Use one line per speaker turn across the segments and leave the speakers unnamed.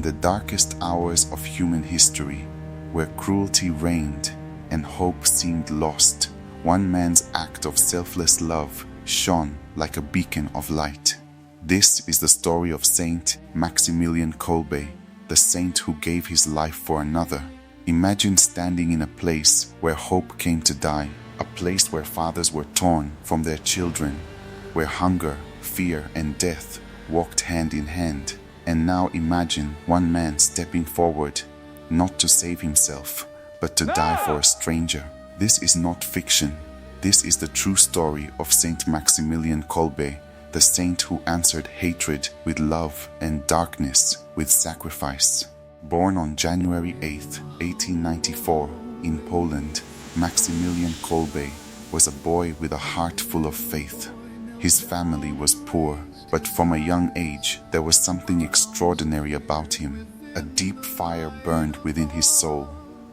In the darkest hours of human history, where cruelty reigned and hope seemed lost, one man's act of selfless love shone like a beacon of light. This is the story of Saint Maximilian Kolbe, the saint who gave his life for another. Imagine standing in a place where hope came to die, a place where fathers were torn from their children, where hunger, fear, and death walked hand in hand. And now imagine one man stepping forward, not to save himself, but to die for a stranger. This is not fiction. This is the true story of Saint Maximilian Kolbe, the saint who answered hatred with love and darkness with sacrifice. Born on January 8, 1894, in Poland, Maximilian Kolbe was a boy with a heart full of faith. His family was poor, but from a young age there was something extraordinary about him. A deep fire burned within his soul.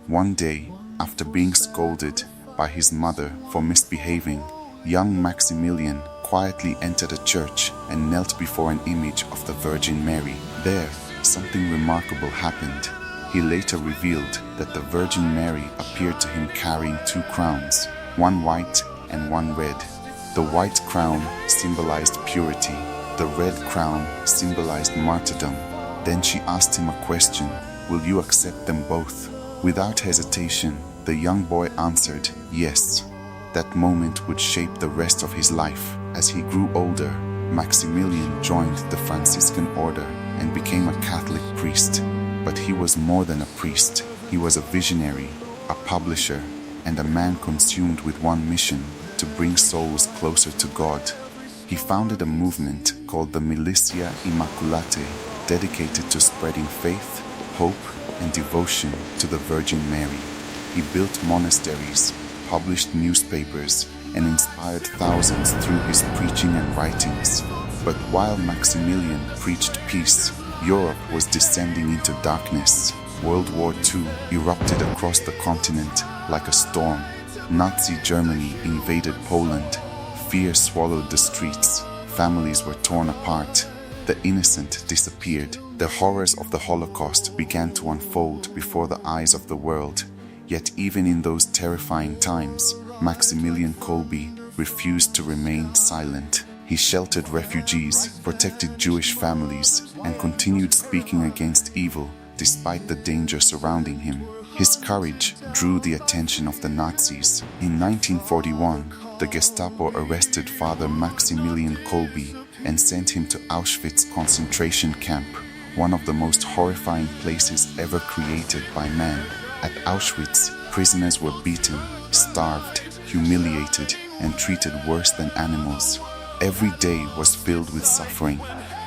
One day, after being scolded by his mother for misbehaving, young Maximilian quietly entered a church and knelt before an image of the Virgin Mary. There, something remarkable happened. He later revealed that the Virgin Mary appeared to him carrying two crowns, one white and one red. The white crown symbolized purity. The red crown symbolized martyrdom. Then she asked him a question: "Will you accept them both?" Without hesitation, the young boy answered, "Yes." That moment would shape the rest of his life. As he grew older, Maximilian joined the Franciscan order and became a Catholic priest. But he was more than a priest. He was a visionary, a publisher, and a man consumed with one mission: to bring souls closer to God. He founded a movement called the Militia Immaculatae, dedicated to spreading faith, hope, and devotion to the Virgin Mary. He built monasteries, published newspapers, and inspired thousands through his preaching and writings. But while Maximilian preached peace, Europe was descending into darkness. World War II erupted across the continent like a storm. Nazi Germany invaded Poland. Fear swallowed the streets. Families were torn apart. The innocent disappeared. The horrors of the Holocaust began to unfold before the eyes of the world. Yet even in those terrifying times, Maximilian Kolbe refused to remain silent. He sheltered refugees, protected Jewish families, and continued speaking against evil despite the danger surrounding him. His courage drew the attention of the Nazis. In 1941, the Gestapo arrested Father Maximilian Kolbe and sent him to Auschwitz concentration camp, one of the most horrifying places ever created by man. At Auschwitz, prisoners were beaten, starved, humiliated, and treated worse than animals. Every day was filled with suffering.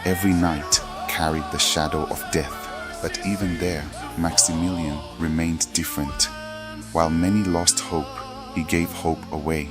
Every night carried the shadow of death. But even there, Maximilian remained different. While many lost hope, he gave hope away.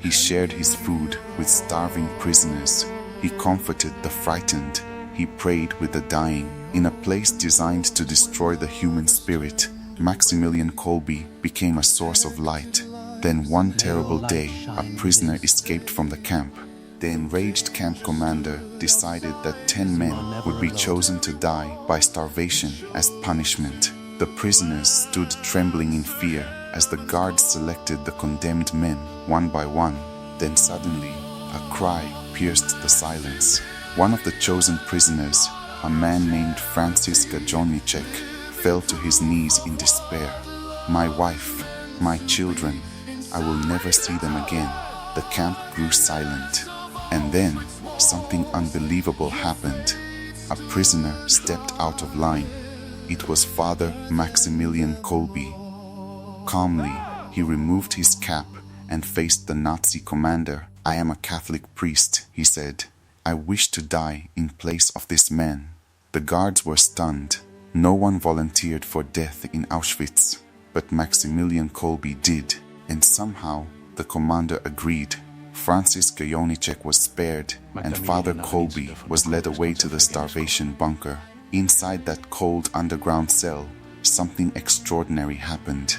He shared his food with starving prisoners. He comforted the frightened. He prayed with the dying. In a place designed to destroy the human spirit, Maximilian Kolbe became a source of light. Then one terrible day, a prisoner escaped from the camp. The enraged camp commander decided that 10 men would be chosen to die by starvation as punishment. The prisoners stood trembling in fear as the guards selected the condemned men one by one. Then suddenly, a cry pierced the silence. One of the chosen prisoners, a man named Francis Gajonicek, fell to his knees in despair. "My wife, my children, I will never see them again." The camp grew silent. And then, something unbelievable happened. A prisoner stepped out of line. It was Father Maximilian Kolbe. Calmly, he removed his cap and faced the Nazi commander. "I am a Catholic priest," he said. "I wish to die in place of this man." The guards were stunned. No one volunteered for death in Auschwitz, but Maximilian Kolbe did, and somehow the commander agreed. Francis Gajonicek was spared, and Father Kolbe was led away to the starvation bunker. Inside that cold underground cell, something extraordinary happened.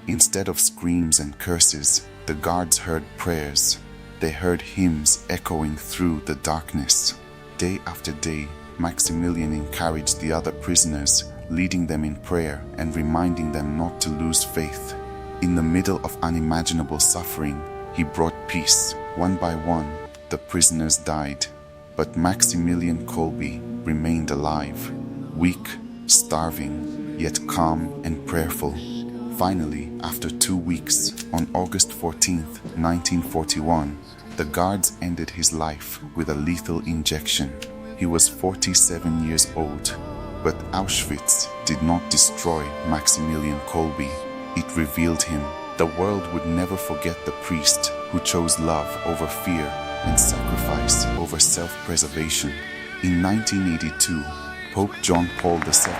Instead of screams and curses, the guards heard prayers. They heard hymns echoing through the darkness. Day after day, Maximilian encouraged the other prisoners, leading them in prayer and reminding them not to lose faith. In the middle of unimaginable suffering, he brought peace. One by one, the prisoners died, but Maximilian Kolbe remained alive, weak, starving, yet calm and prayerful. Finally, after 2 weeks, on August 14, 1941, the guards ended his life with a lethal injection. He was 47 years old, but Auschwitz did not destroy Maximilian Kolbe. It revealed him. The world would never forget the priest who chose love over fear and sacrifice over self-preservation. In 1982, Pope John Paul II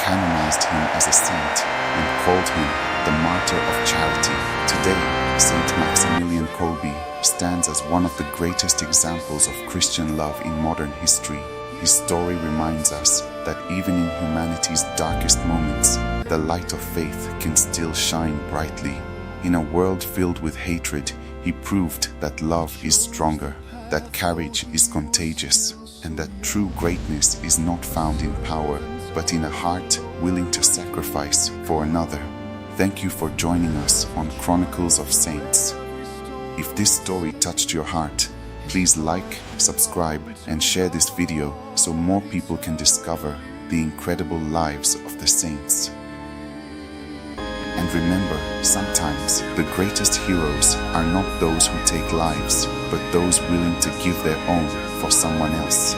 canonized him as a saint and called him the Martyr of Charity. Today, Saint Maximilian Kolbe stands as one of the greatest examples of Christian love in modern history. His story reminds us that even in humanity's darkest moments, the light of faith can still shine brightly. In a world filled with hatred, he proved that love is stronger, that courage is contagious, and that true greatness is not found in power, but in a heart willing to sacrifice for another. Thank you for joining us on Chronicles of Saints. If this story touched your heart, please like, subscribe, and share this video so more people can discover the incredible lives of the saints. And remember, sometimes the greatest heroes are not those who take lives, but those willing to give their own for someone else.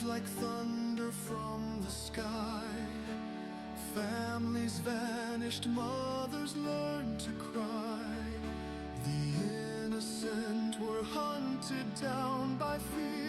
Like thunder from the sky, families vanished, mothers learned to cry. The innocent were hunted down by fear.